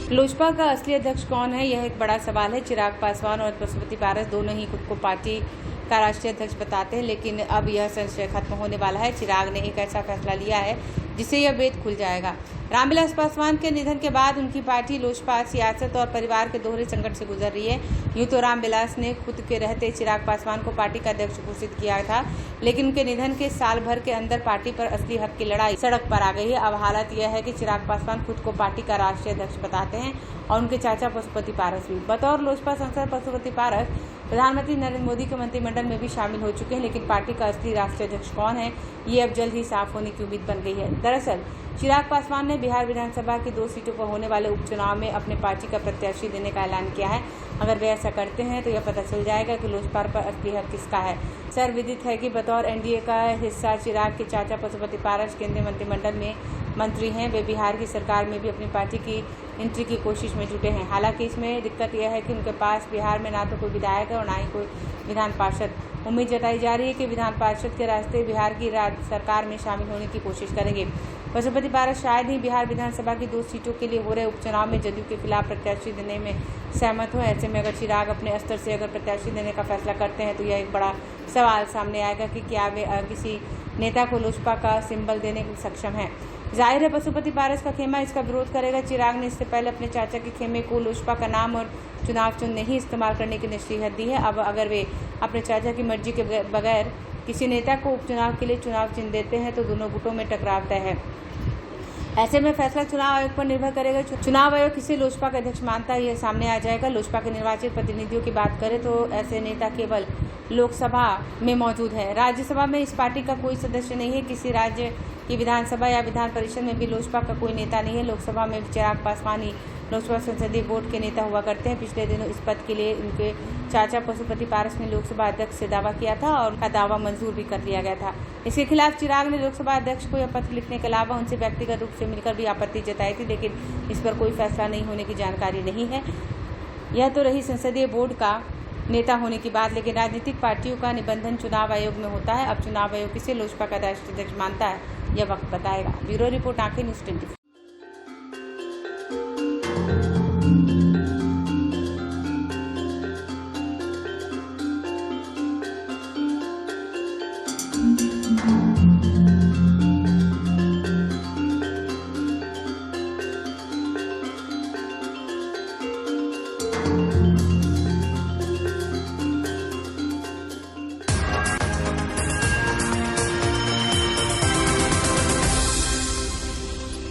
लोजपा का असली अध्यक्ष कौन है, यह एक बड़ा सवाल है। चिराग पासवान और पशुपति पारस दोनों ही खुद को पार्टी का राष्ट्रीय अध्यक्ष बताते हैं, लेकिन अब यह संशय खत्म होने वाला है। चिराग ने एक ऐसा फैसला लिया है जिससे यह भेद खुल जाएगा। रामविलास पासवान के निधन के बाद उनकी पार्टी लोजपा सियासत और परिवार के दोहरे संकट से गुजर रही है। यूं तो रामविलास ने खुद के रहते चिराग पासवान को पार्टी का अध्यक्ष घोषित किया था, लेकिन उनके निधन के साल भर के अंदर पार्टी पर असली हक की लड़ाई सड़क पर आ गई है। अब हालत यह है कि चिराग पासवान खुद को पार्टी का राष्ट्रीय अध्यक्ष बताते हैं और उनके चाचा पशुपति पारस भी। बतौर लोजपा सांसद पशुपति पारस प्रधानमंत्री नरेंद्र मोदी के मंत्रिमंडल में भी शामिल हो चुके हैं, लेकिन पार्टी का असली राष्ट्रीय अध्यक्ष कौन है, ये अब जल्द ही साफ होने की उम्मीद बन गई है। दरअसल चिराग पासवान ने बिहार विधानसभा की 2 सीटों पर होने वाले उपचुनाव में अपने पार्टी का प्रत्याशी देने का ऐलान किया है। अगर वे ऐसा करते हैं तो यह पता चल जाएगा कि लोजपा पर असली हक किसका है। सर्वविदित है कि बतौर एनडीए का हिस्सा चिराग के चाचा पशुपति पारस केंद्रीय मंत्रिमंडल में मंत्री हैं। वे बिहार की सरकार में भी अपनी पार्टी की एंट्री की कोशिश में जुटे हैं। हालांकि इसमें दिक्कत यह है कि उनके पास बिहार में ना तो कोई विधायक है और ना ही कोई विधान पार्षद। उम्मीद जताई जा रही है कि विधान पार्षद के रास्ते बिहार की सरकार में शामिल होने की कोशिश करेंगे। पशुपति पारस शायद ही बिहार विधानसभा की 2 सीटों के लिए हो रहे उपचुनाव में जदयू के खिलाफ प्रत्याशी देने में सहमत हो। ऐसे में अगर चिराग अपने स्तर से अगर प्रत्याशी देने का फैसला करते हैं तो यह एक बड़ा सवाल सामने आएगा कि क्या वे किसी नेता को लोजपा का सिंबल देने में सक्षम है। जाहिर है पशुपति पारस का खेमा इसका विरोध करेगा। चिराग ने इससे पहले अपने चाचा के खेमे को लोजपा का नाम और चुनाव चिन्ह नहीं इस्तेमाल करने की नसीहत दी है। अब अगर वे अपने चाचा की मर्जी के बगैर किसी नेता को उपचुनाव के लिए चुनाव चिन्ह देते हैं तो दोनों गुटों में टकराव तय है। ऐसे में फैसला चुनाव आयोग पर निर्भर करेगा। चुनाव आयोग किसे लोजपा का अध्यक्ष मानता है, यह सामने आ जाएगा। लोजपा के निर्वाचित प्रतिनिधियों की बात करें तो ऐसे नेता केवल लोकसभा में मौजूद है। राज्यसभा में इस पार्टी का कोई सदस्य नहीं है। किसी राज्य की विधानसभा या विधान परिषद में भी लोजपा का कोई नेता नहीं है। लोकसभा में चिराग पासवान ही लोजपा संसदीय बोर्ड के नेता हुआ करते हैं। पिछले दिनों इस पद के लिए उनके चाचा पशुपति पारस ने लोकसभा अध्यक्ष से दावा किया था और उनका दावा मंजूर भी कर लिया गया था। इसके खिलाफ चिराग ने लोकसभा अध्यक्ष को यह पत्र लिखने के अलावा उनसे व्यक्तिगत रूप से मिलकर भी आपत्ति जताई थी, लेकिन इस पर कोई फैसला नहीं होने की जानकारी नहीं है। यह तो रही संसदीय बोर्ड का नेता होने की बात, लेकिन राजनीतिक पार्टियों का निबंधन चुनाव आयोग में होता है। अब चुनाव आयोग किसे लोजपा का राष्ट्रीय अध्यक्ष मानता है, यह वक्त बताएगा। ब्यूरो रिपोर्ट, आंखें न्यूज़ 24।